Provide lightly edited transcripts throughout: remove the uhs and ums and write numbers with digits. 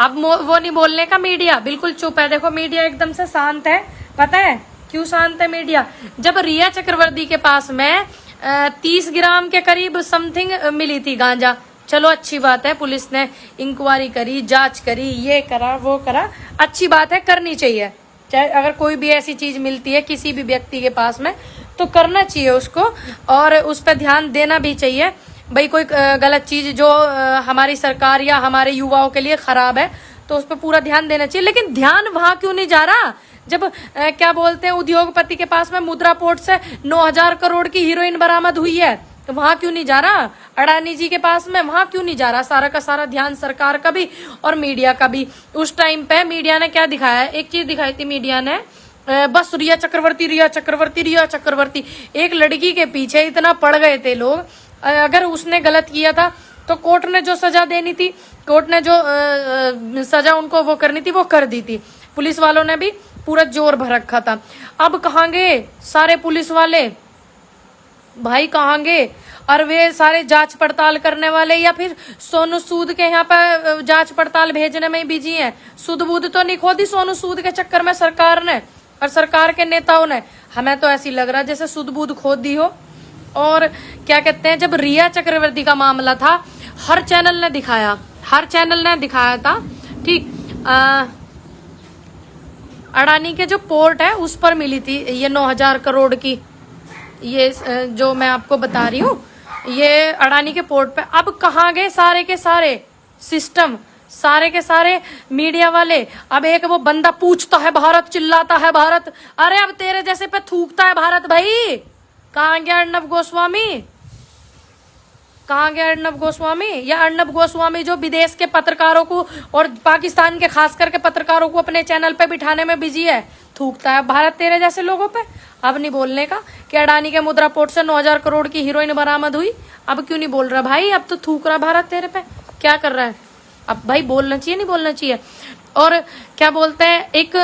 अब वो नहीं बोलने का, मीडिया बिल्कुल चुप है। देखो मीडिया एकदम से शांत है, पता है क्यों शांत है मीडिया? जब रिया चक्रवर्ती के पास में 30 ग्राम के करीब समथिंग मिली थी गांजा, चलो अच्छी बात है, पुलिस ने इंक्वायरी करी, जांच करी, ये करा वो करा, अच्छी बात है, करनी चाहिए। चाहे अगर कोई भी ऐसी चीज मिलती है किसी भी व्यक्ति के पास में तो करना चाहिए उसको, और उस पर ध्यान देना भी चाहिए। भाई कोई गलत चीज जो हमारी सरकार या हमारे युवाओं के लिए खराब है तो उस पर पूरा ध्यान देना चाहिए। लेकिन ध्यान वहां क्यों नहीं जा रहा जब क्या बोलते हैं उद्योगपति के पास में मुद्रा पोर्ट से 9,000 करोड़ की हीरोइन बरामद हुई है, तो वहां क्यों नहीं जा रहा? अडानी जी के पास में वहां क्यों नहीं जा रहा? सारा का सारा ध्यान सरकार का भी और मीडिया का भी। उस टाइम पे मीडिया ने क्या दिखाया? एक चीज दिखाई थी मीडिया ने, बस रिया चक्रवर्ती रिया चक्रवर्ती रिया चक्रवर्ती। एक लड़की के पीछे इतना पड़ गए थे लोग। अगर उसने गलत किया था तो कोर्ट ने जो सजा देनी थी, कोर्ट ने जो सजा उनको वो करनी थी वो कर दी थी। पुलिस वालों ने भी पूरा जोर भर रखा था। अब कहाँ गए सारे पुलिस वाले भाई, कहाँ गए? और वे सारे जांच पड़ताल करने वाले या फिर सोनू सूद के यहाँ पर जांच पड़ताल भेजने में बिजी हैं। सुध बुध तो नहीं खोदी सोनू सूद के चक्कर में सरकार ने और सरकार के नेताओं ने। हमें तो ऐसी लग रहा है जैसे सुध बुध खोद दी हो। और क्या कहते हैं, जब रिया चक्रवर्ती का मामला था हर चैनल ने दिखाया था, ठीक। अडानी के जो पोर्ट है उस पर मिली थी ये 9,000 करोड़ की, ये जो मैं आपको बता रही हूँ, ये अडानी के पोर्ट पे। अब कहाँ गए सारे के सारे सिस्टम, सारे के सारे मीडिया वाले? अब एक वो बंदा पूछता है भारत, चिल्लाता है भारत, अरे अब तेरे जैसे पे थूकता है भारत भाई। कहाँ गया अर्नब गोस्वामी? कहाँ गया अर्नब गोस्वामी? या अर्नब गोस्वामी जो विदेश के पत्रकारों को और पाकिस्तान के खास करके पत्रकारों को अपने चैनल पे बिठाने में बिजी है, थूकता है भारत तेरे जैसे लोगों पे। अब नहीं बोलने का कि अडानी के मुद्रा पोर्ट से 9,000 करोड़ की हीरोइन बरामद हुई? अब क्यों नहीं बोल रहा भाई? अब तो थूक रहा भारत तेरे पे, क्या कर रहा है? अब भाई बोलना चाहिए नहीं बोलना चाहिए? और क्या बोलते हैं, एक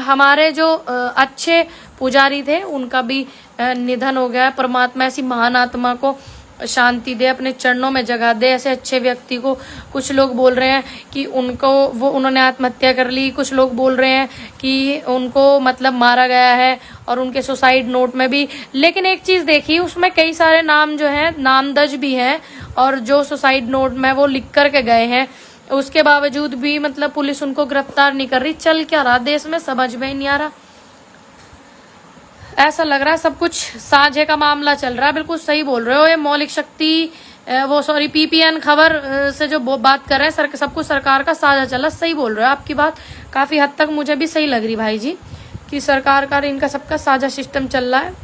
हमारे जो अच्छे पुजारी थे उनका भी निधन हो गया। परमात्मा ऐसी महान आत्मा को शांति दे, अपने चरणों में जगह दे ऐसे अच्छे व्यक्ति को। कुछ लोग बोल रहे हैं कि उन्होंने आत्महत्या कर ली, कुछ लोग बोल रहे हैं कि उनको मतलब मारा गया है और उनके सुसाइड नोट में भी। लेकिन एक चीज देखी, उसमें कई सारे नाम जो हैं नामदज भी हैं और जो सुसाइड नोट में वो लिख करके गए हैं, उसके बावजूद भी मतलब पुलिस उनको गिरफ्तार नहीं कर रही। चल क्या रहा देश में समझ में नहीं आ रहा। ऐसा लग रहा है सब कुछ साझे का मामला चल रहा है। बिल्कुल सही बोल रहे हो। ये मौलिक शक्ति पीपीएन खबर से जो बात कर रहे हैं सब कुछ सरकार का साझा चला। सही बोल रहे हो, आपकी बात काफी हद तक मुझे भी सही लग रही भाई जी कि सरकार का इनका सबका साझा सिस्टम चल रहा है।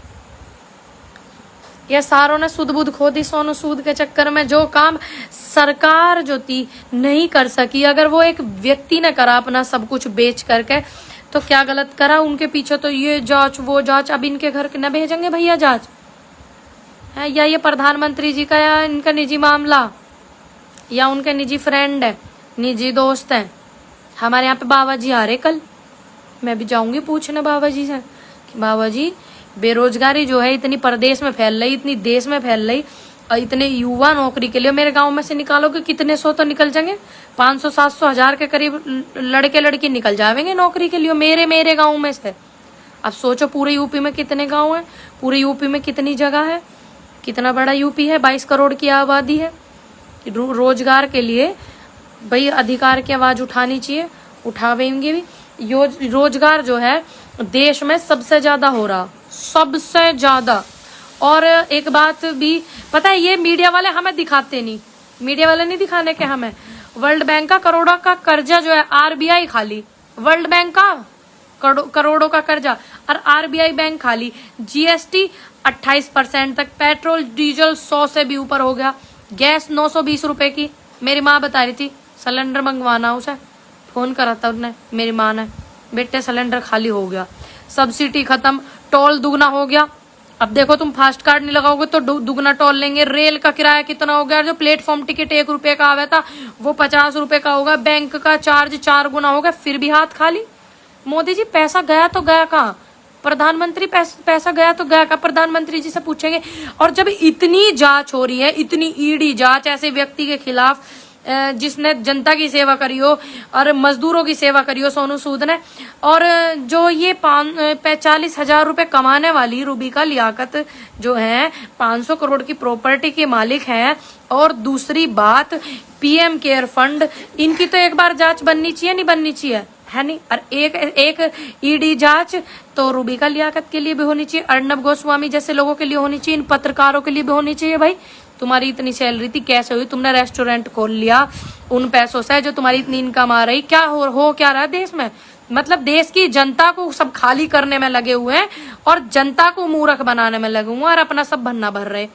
ये सारों ने सुध बुध खो दी सोनू सूद के चक्कर में। जो काम सरकार जो थी नहीं कर सकी, अगर वो एक व्यक्ति ने करा अपना सब कुछ बेच करके, तो क्या गलत करा? उनके पीछे तो ये जांच वो जांच। अब इनके घर न भेजेंगे भैया जांच है? या ये प्रधानमंत्री जी का या इनका निजी मामला या उनके निजी फ्रेंड है, निजी दोस्त है? हमारे यहाँ पे बाबा जी आ रहे कल, मैं भी जाऊंगी पूछने बाबा जी से कि बाबा जी बेरोजगारी जो है इतनी प्रदेश में फैल रही, इतनी देश में फैल रही, और इतने युवा नौकरी के लिए मेरे गांव में से निकालोगे कितने सौ तो निकल जाएंगे, 500-700 हजार के करीब लड़के लड़की निकल जाएंगे नौकरी के लिए मेरे गांव में से। अब सोचो पूरे यूपी में कितने गांव हैं, पूरे यूपी में कितनी जगह है, कितना बड़ा यूपी है, 22 करोड़ की आबादी है। रोजगार के लिए भाई अधिकार की आवाज उठानी चाहिए, उठावेंगे भी। रोजगार जो है देश में सबसे ज्यादा हो रहा, सबसे ज्यादा। और एक बात भी पता है, ये मीडिया वाले हमें दिखाते नहीं, मीडिया वाले नहीं दिखाने के हमें। वर्ल्ड बैंक का करोड़ों का कर्जा जो है आरबीआई खाली, वर्ल्ड बैंक का करोड़ों का कर्जा और आरबीआई बैंक खाली। जीएसटी 28% तक, पेट्रोल डीजल 100 से भी ऊपर हो गया, गैस 920 रुपए की। मेरी माँ बता रही थी सिलेंडर मंगवाना, उसे फोन करा था उसने, मेरी माँ ने, बेटे सिलेंडर खाली हो गया, सब्सिडी खत्म, टोल दुगना हो गया। अब देखो तुम फास्ट कार्ड नहीं लगाओगे तो दुगना टोल लेंगे। रेल का किराया कितना हो गया, जो प्लेटफॉर्म टिकट 1 रुपए का आया था वो 50 रुपए का होगा, बैंक का चार्ज 4 गुना हो गया, फिर भी हाथ खाली। मोदी जी पैसा गया तो गया कहाँ? प्रधानमंत्री पैसा गया तो गया कहाँ? प्रधानमंत्री जी से पूछेंगे। और जब इतनी जांच हो रही है, इतनी ईडी जांच ऐसे व्यक्ति के खिलाफ जिसने जनता की सेवा करी हो और मजदूरों की सेवा करी हो सोनू सूद ने। और जो ये 45,000 रुपए कमाने वाली रूबिका लियाकत जो है 500 करोड़ की प्रॉपर्टी के मालिक हैं। और दूसरी बात पीएम केयर फंड, इनकी तो एक बार जांच बननी चाहिए, नहीं बननी चाहिए है नहीं। और एक ईडी जांच तो रूबिका लियाकत के लिए भी होनी चाहिए, अर्नब गोस्वामी जैसे लोगों के लिए होनी चाहिए, इन पत्रकारों के लिए भी होनी चाहिए। भाई तुम्हारी इतनी सैलरी थी, कैसे हुई? तुमने रेस्टोरेंट खोल लिया उन पैसों से जो तुम्हारी इतनी इनकम आ रही। क्या हो क्या रहा है देश में? मतलब देश की जनता को सब खाली करने में लगे हुए हैं और जनता को मूर्ख बनाने में लगे हुए हैं और अपना सब भन्ना भर रहे।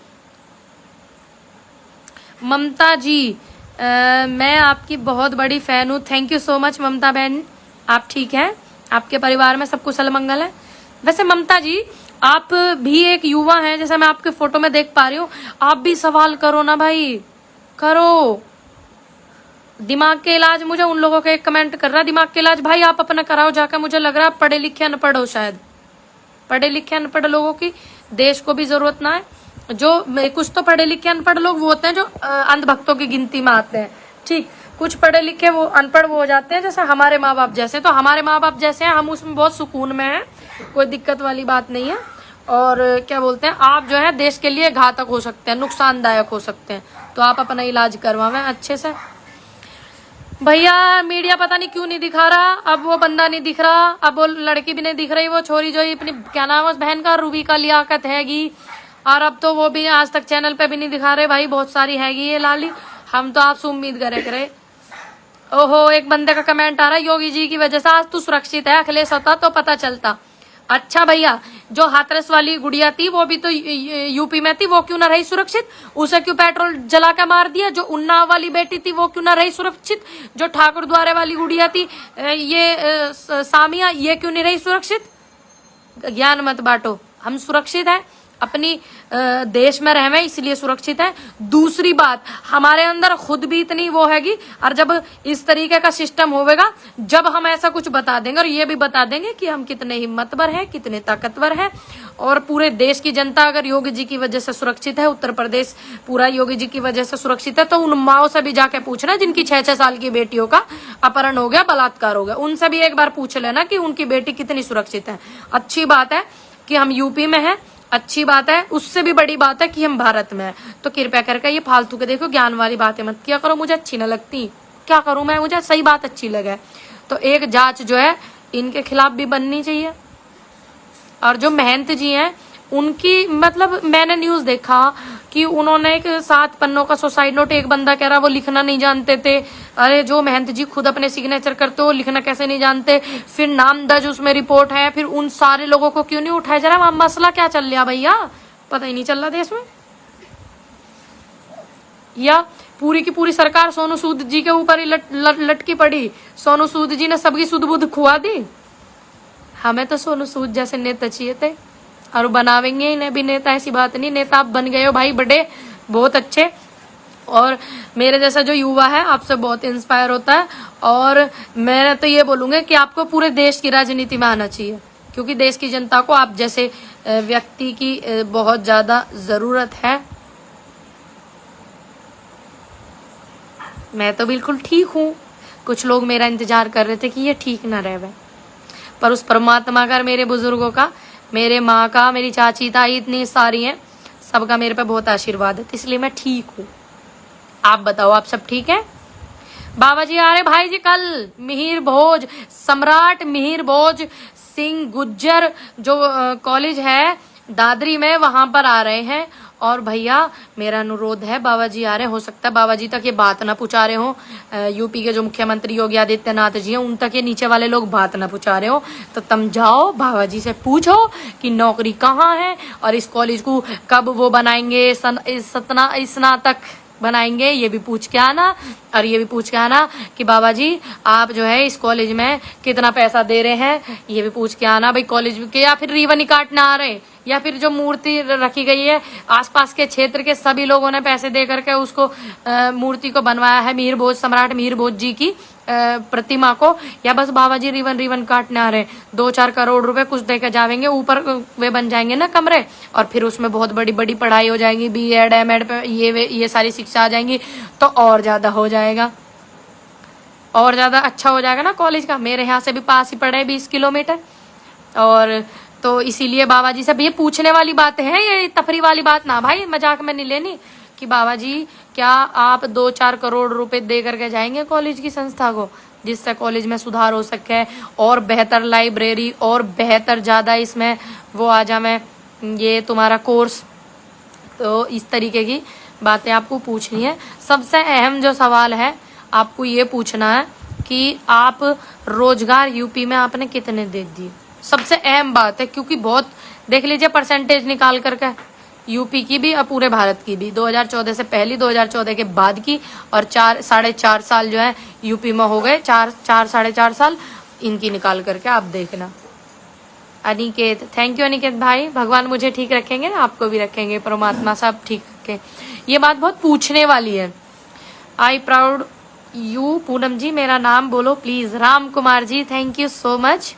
ममता जी, मैं आपकी बहुत बड़ी फैन हूँ। थैंक यू सो मच ममता बहन। आप ठीक हैं? आपके परिवार में सब कुशल मंगल है? वैसे ममता जी, आप भी एक युवा हैं, जैसा मैं आपके फोटो में देख पा रही हूँ। आप भी सवाल करो ना भाई, करो। दिमाग के इलाज, मुझे उन लोगों का एक कमेंट कर रहा है दिमाग के इलाज, भाई आप अपना कराओ जाकर। मुझे लग रहा है पढ़े लिखे अनपढ़ हो, शायद पढ़े लिखे अनपढ़ लोगों की देश को भी जरूरत ना है। जो कुछ तो पढ़े लिखे अनपढ़ लोग वो होते हैं जो अंधभक्तों की गिनती में आते हैं, ठीक। कुछ पढ़े लिखे वो अनपढ़ वो हो जाते हैं, जैसे हमारे माँ बाप जैसे। तो हमारे माँ बाप जैसे हैं, हम उसमें बहुत सुकून में हैं, कोई दिक्कत वाली बात नहीं है। और क्या बोलते हैं, आप जो है देश के लिए घातक हो सकते हैं, नुकसानदायक हो सकते हैं। तो आप अपना इलाज करवावें अच्छे से। भैया मीडिया पता नहीं क्यों नहीं दिखा रहा, अब वो बंदा नहीं दिख रहा, अब वो लड़की भी नहीं दिख रही, वो छोरी जो अपनी क्या नाम है उस बहन का, रूबिका लियाकत हैगी। और अब तो वो भी आज तक चैनल पे भी नहीं दिखा रहे भाई, बहुत सारी हैगी ये लाली। हम तो आपसे उम्मीद करे। ओहो, एक बंदे का कमेंट आ रहा है, योगी जी की वजह से आज तू सुरक्षित है, अखिलेश होता तो पता चलता। अच्छा भैया, जो हाथरस वाली गुड़िया थी वो भी तो यूपी में थी, वो क्यों ना रही सुरक्षित? उसे क्यों पेट्रोल जला के मार दिया? जो उन्नाव वाली बेटी थी वो क्यों ना रही सुरक्षित? जो ठाकुर द्वारे वाली गुड़िया थी ये सामिया, ये क्यों नहीं रही सुरक्षित? ज्ञान मत बांटो, हम सुरक्षित हैं, अपनी देश में रहवे इसलिए सुरक्षित है। दूसरी बात, हमारे अंदर खुद भी इतनी वो हैगी, और जब इस तरीके का सिस्टम होगा, जब हम ऐसा कुछ बता देंगे और ये भी बता देंगे कि हम कितने हिम्मतवर हैं, कितने ताकतवर हैं, और पूरे देश की जनता अगर योगी जी की वजह से सुरक्षित है, उत्तर प्रदेश पूरा योगी जी की वजह से सुरक्षित है, तो उन माओ से भी जाके पूछना जिनकी 6-6 साल की बेटियों का अपहरण हो गया, बलात्कार हो गया, उनसे भी एक बार पूछ लेना कि उनकी बेटी कितनी सुरक्षित है। अच्छी बात है कि हम यूपी में हैं, अच्छी बात है, उससे भी बड़ी बात है कि हम भारत में हैं। तो कृपया करके ये फालतू के देखो ज्ञान वाली बातें मत किया करो, मुझे अच्छी न लगती। क्या करूं मैं, मुझे सही बात अच्छी लगे। तो एक जांच जो है इनके खिलाफ भी बननी चाहिए। और जो महंत जी हैं उनकी, मतलब मैंने न्यूज देखा कि उन्होंने एक 7 पन्नों का सुसाइड नोट, एक बंदा कह रहा वो लिखना नहीं जानते थे। अरे जो महंत जी खुद अपने सिग्नेचर करते हो, लिखना कैसे नहीं जानते? फिर नाम दर्ज उसमें रिपोर्ट है, फिर उन सारे लोगों को क्यों नहीं उठाया जा रहा? वहां मसला क्या चल रहा भैया, पता ही नहीं चल रहा देश में। या पूरी की पूरी सरकार सोनू सूद जी के ऊपर ही लटकी पड़ी, सोनू सूद जी ने सबकी सुध बुध खुआ दी। हमें तो सोनू सूद जैसे नेता चाहिए थे, और बनावेंगे इन्हें भी नेता, ऐसी बात नहीं। नेता आप बन गए हो भाई, बड़े बहुत अच्छे। और मेरे जैसा जो युवा है आपसे बहुत इंस्पायर होता है। और मैं तो ये बोलूंगा कि आपको पूरे देश की राजनीति में आना चाहिए, क्योंकि देश की जनता को आप जैसे व्यक्ति की बहुत ज्यादा जरूरत है। मैं तो बिल्कुल ठीक हूँ, कुछ लोग मेरा इंतजार कर रहे थे कि ये ठीक ना रहे, पर उस परमात्मा का, मेरे बुजुर्गों का, मेरे माँ का, मेरी चाची ताई इतनी सारी हैं, सबका मेरे पे बहुत आशीर्वाद है, इसलिए मैं ठीक हूँ। आप बताओ, आप सब ठीक है? बाबा जी आ रहे भाई जी कल, मिहिर भोज, सम्राट मिहिर भोज सिंह गुज्जर जो कॉलेज है दादरी में, वहां पर आ रहे हैं। और भैया मेरा अनुरोध है, बाबा जी आ रहे, हो सकता है बाबा जी तक ये बात ना पहुंचा रहे हो, यूपी के जो मुख्यमंत्री योगी आदित्यनाथ जी हैं उन तक ये नीचे वाले लोग बात ना पहुंचा रहे हो, तो तुम जाओ बाबा जी से पूछो कि नौकरी कहाँ है और इस कॉलेज को कब वो बनाएंगे, स्नातक बनाएंगे, ये भी पूछ के आना। और ये भी पूछ के आना कि बाबा जी आप जो है इस कॉलेज में कितना पैसा दे रहे हैं, ये भी पूछ के आना भाई कॉलेज के। या फिर रिबन ही काटने आ रहे, या फिर जो मूर्ति रखी गई है आसपास के क्षेत्र के सभी लोगों ने पैसे दे करके उसको मूर्ति को बनवाया है, मीर भोज, सम्राट मीर भोज जी की प्रतिमा को, या बस बाबा जी रिवन काटने आ रहे हैं, 2-4 करोड़ रुपए कुछ देकर जाएंगे, ऊपर वे बन जाएंगे ना कमरे, और फिर उसमें बहुत बड़ी बड़ी पढ़ाई हो जाएगी, BEd MAd पे ये सारी शिक्षा आ जाएंगी, तो और ज्यादा हो जाएगा, और ज्यादा अच्छा हो जाएगा ना कॉलेज का। मेरे यहाँ से भी पास ही पड़े 20 किलोमीटर, और तो इसीलिए बाबा जी से ये पूछने वाली बात है, ये तफरी वाली बात ना भाई, मजाक में नहीं लेनी कि बाबा जी क्या आप 2-4 करोड़ रुपए दे करके जाएंगे कॉलेज की संस्था को, जिससे कॉलेज में सुधार हो सके, और बेहतर लाइब्रेरी और बेहतर ज्यादा इसमें वो आ जाए ये तुम्हारा कोर्स। तो इस तरीके की बातें आपको पूछनी है। सबसे अहम जो सवाल है आपको ये पूछना है कि आप रोजगार यूपी में आपने कितने दे दिए, सबसे अहम बात है, क्योंकि बहुत देख लीजिए परसेंटेज निकाल करके, यूपी की भी और पूरे भारत की भी, 2014 से पहली, 2014 के बाद की, और 4-4.5 साल जो है यूपी में हो गए, 4-4.5 साल इनकी निकाल करके आप देखना। अनिकेत, थैंक यू अनिकेत भाई, भगवान मुझे ठीक रखेंगे, आपको भी रखेंगे, परमात्मा सब ठीक रखें। ये बात बहुत पूछने वाली है। I proud you Poonam ji, मेरा नाम बोलो please. Ram Kumar ji, thank you so much.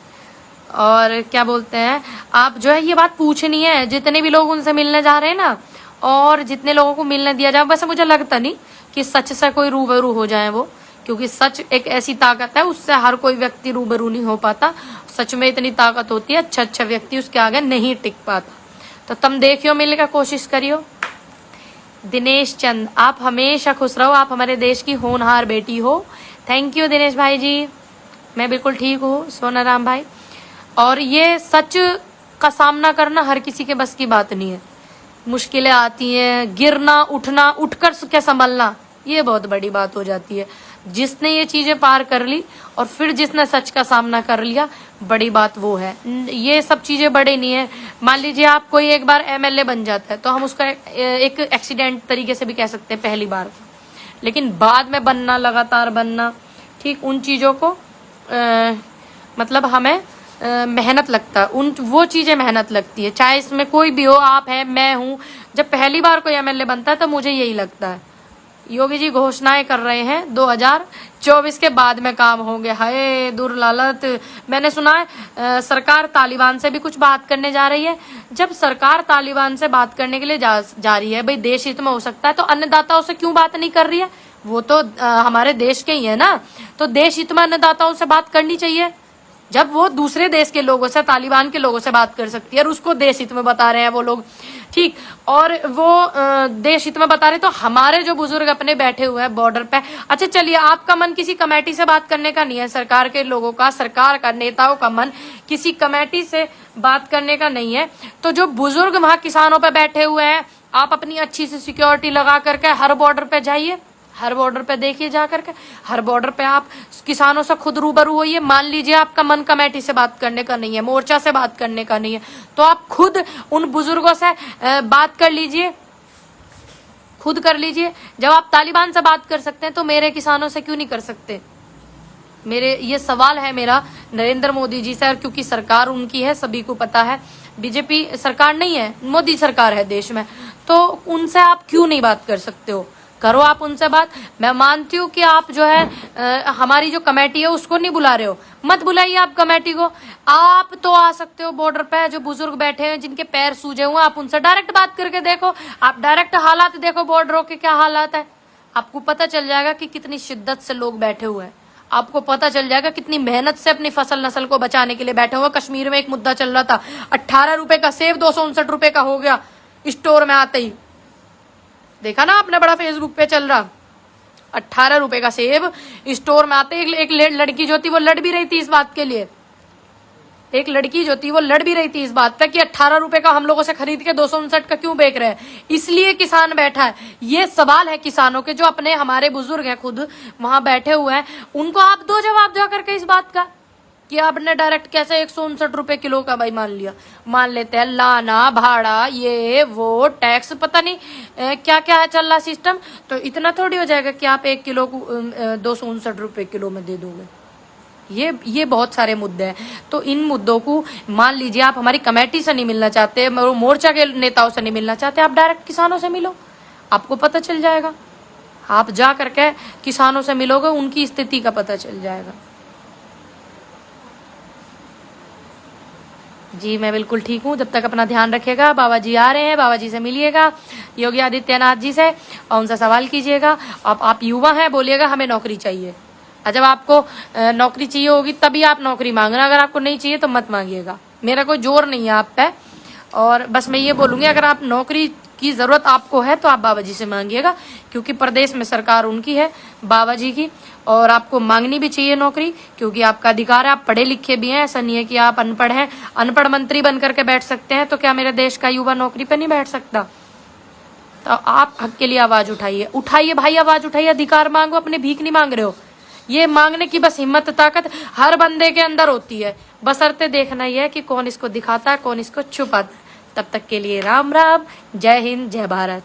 और क्या बोलते हैं, आप जो है ये बात पूछनी है, जितने भी लोग उनसे मिलने जा रहे हैं ना, और जितने लोगों को मिलने दिया जाए, वैसे मुझे लगता नहीं कि सच से कोई रूबरू हो जाए वो, क्योंकि सच एक ऐसी ताकत है, उससे हर कोई व्यक्ति रूबरू नहीं हो पाता। सच में इतनी ताकत होती है, अच्छा व्यक्ति उसके आगे नहीं टिक पाता। तो तुम देखियो, मिलकर कोशिश करियो। दिनेश चंद, आप हमेशा खुश रहो, आप हमारे देश की होनहार बेटी हो। थैंक यू दिनेश भाई जी, मैं बिल्कुल ठीक हूँ सोनाराम भाई। और ये सच का सामना करना हर किसी के बस की बात नहीं है, मुश्किलें आती हैं, गिरना उठना, उठकर क्या संभलना, ये बहुत बड़ी बात हो जाती है। जिसने ये चीजें पार कर ली और फिर जिसने सच का सामना कर लिया, बड़ी बात वो है। ये सब चीजें बड़े नहीं है। मान लीजिए आप कोई एक बार MLA बन जाता है, तो हम उसका एक एक्सीडेंट तरीके से भी कह सकते हैं पहली बार, लेकिन बाद में बनना, लगातार बनना, ठीक उन चीजों को मतलब हमें मेहनत लगता है, वो चीजें मेहनत लगती है, चाहे इसमें कोई भी हो, आप है, मैं हूँ। जब पहली बार कोई MLA बनता है तो मुझे यही लगता है। योगी जी घोषणाएं कर रहे हैं 2024 के बाद में काम होंगे, हाय दुर्लालत। मैंने सुना है सरकार तालिबान से भी कुछ बात करने जा रही है। जब सरकार तालिबान से बात करने के लिए जा रही है, भाई देश हित में हो सकता है, तो अन्नदाताओं से क्यों बात नहीं कर रही है? वो तो हमारे देश के ही है ना, तो देश हित में अन्नदाताओं से बात करनी चाहिए। जब वो दूसरे देश के लोगों से, तालिबान के लोगों से बात कर सकती है और उसको देश हित में बता रहे हैं वो लोग, ठीक, और वो देश हित में बता रहे, तो हमारे जो बुजुर्ग अपने बैठे हुए हैं बॉर्डर पे, अच्छा चलिए आपका मन किसी कमेटी से बात करने का नहीं है, सरकार के लोगों का, सरकार का, नेताओं का मन किसी कमेटी से बात करने का नहीं है, तो जो बुजुर्ग वहां किसानों पे बैठे हुए हैं, आप अपनी अच्छी सी सिक्योरिटी लगा करके हर बॉर्डर पे जाइए, हर बॉर्डर पे देखिए जा करके, हर बॉर्डर पे आप किसानों से खुद रूबरू होइए। मान लीजिए आपका मन कमेटी से बात करने का नहीं है, मोर्चा से बात करने का नहीं है, तो आप खुद उन बुजुर्गों से बात कर लीजिए, खुद कर लीजिए। जब आप तालिबान से बात कर सकते हैं तो मेरे किसानों से क्यों नहीं कर सकते? मेरे ये सवाल है मेरा नरेंद्र मोदी जी से, क्योंकि सरकार उनकी है, सभी को पता है, बीजेपी सरकार नहीं है, मोदी सरकार है देश में, तो उनसे आप क्यों नहीं बात कर सकते हो? करो आप उनसे बात। मैं मानती हूँ कि आप जो है हमारी जो कमेटी है उसको नहीं बुला रहे हो, मत बुलाइए आप कमेटी को। आप तो आ सकते हो बॉर्डर पे, जो बुजुर्ग बैठे हैं जिनके पैर सूजे हुए, आप उनसे डायरेक्ट बात करके देखो, आप डायरेक्ट हालात देखो बॉर्डरों के क्या हालात है, आपको पता चल जाएगा कि कितनी शिद्दत से लोग बैठे हुए हैं, आपको पता चल जाएगा कितनी मेहनत से अपनी फसल नस्ल को बचाने के लिए बैठे हुए। कश्मीर में एक मुद्दा चल रहा था, 18 रुपए का सेब 259 रुपए का हो गया स्टोर में आते ही, देखा ना आपने, बड़ा फेसबुक पे चल रहा, 18 रुपए का सेब स्टोर में आते। एक लड़की जो थी वो लड़ भी रही थी इस बात के लिए, एक लड़की जो थी वो लड़ भी रही थी इस बात पे कि 18 रुपए का हम लोगों से खरीद के 259 का क्यों बेच रहे हैं, इसलिए किसान बैठा है। ये सवाल है किसानों के, जो अपने हमारे बुजुर्ग हैं खुद वहां बैठे हुए हैं, उनको आप दो जवाब जा करके इस बात का कि आपने डायरेक्ट कैसे 159 रुपए किलो का भाई मान लेते हैं, लाना भाड़ा ये वो टैक्स, पता नहीं क्या क्या है चल रहा सिस्टम, तो इतना थोड़ी हो जाएगा कि आप 1 किलो को 259 रुपए किलो में दे दोगे। ये बहुत सारे मुद्दे हैं। तो इन मुद्दों को मान लीजिए आप हमारी कमेटी से नहीं मिलना चाहते, मोर्चा के नेताओं से नहीं मिलना चाहते, आप डायरेक्ट किसानों से मिलो, आपको पता चल जाएगा। आप जा करके किसानों से मिलोगे, उनकी स्थिति का पता चल जाएगा। जी मैं बिल्कुल ठीक हूँ। जब तक अपना ध्यान रखिएगा। बाबा जी आ रहे हैं, बाबा जी से मिलिएगा, योगी आदित्यनाथ जी से, और उनसे सवाल कीजिएगा। अब आप युवा हैं, बोलिएगा हमें नौकरी चाहिए। और जब आपको नौकरी चाहिए होगी तभी आप नौकरी मांगना, अगर आपको नहीं चाहिए तो मत मांगिएगा। मेरा कोई जोर नहीं है आप पे, और बस मैं ये बोलूँगी अगर आप नौकरी की ज़रूरत आपको है तो आप बाबा जी से मांगिएगा, क्योंकि प्रदेश में सरकार उनकी है, बाबा जी की, और आपको मांगनी भी चाहिए नौकरी, क्योंकि आपका अधिकार है। आप पढ़े लिखे भी हैं, ऐसा नहीं है कि आप अनपढ़ हैं। अनपढ़ मंत्री बन करके बैठ सकते हैं, तो क्या मेरे देश का युवा नौकरी पे नहीं बैठ सकता? तो आप हक के लिए आवाज उठाइए, उठाइए भाई, आवाज उठाइए, अधिकार मांगो, अपने भीख नहीं मांग रहे हो। ये मांगने की बस हिम्मत ताकत हर बंदे के अंदर होती है, बशर्ते देखना ही है कि कौन इसको दिखाता है, कौन इसको छुपाता है। तब तक के लिए राम राम, जय हिंद, जय भारत।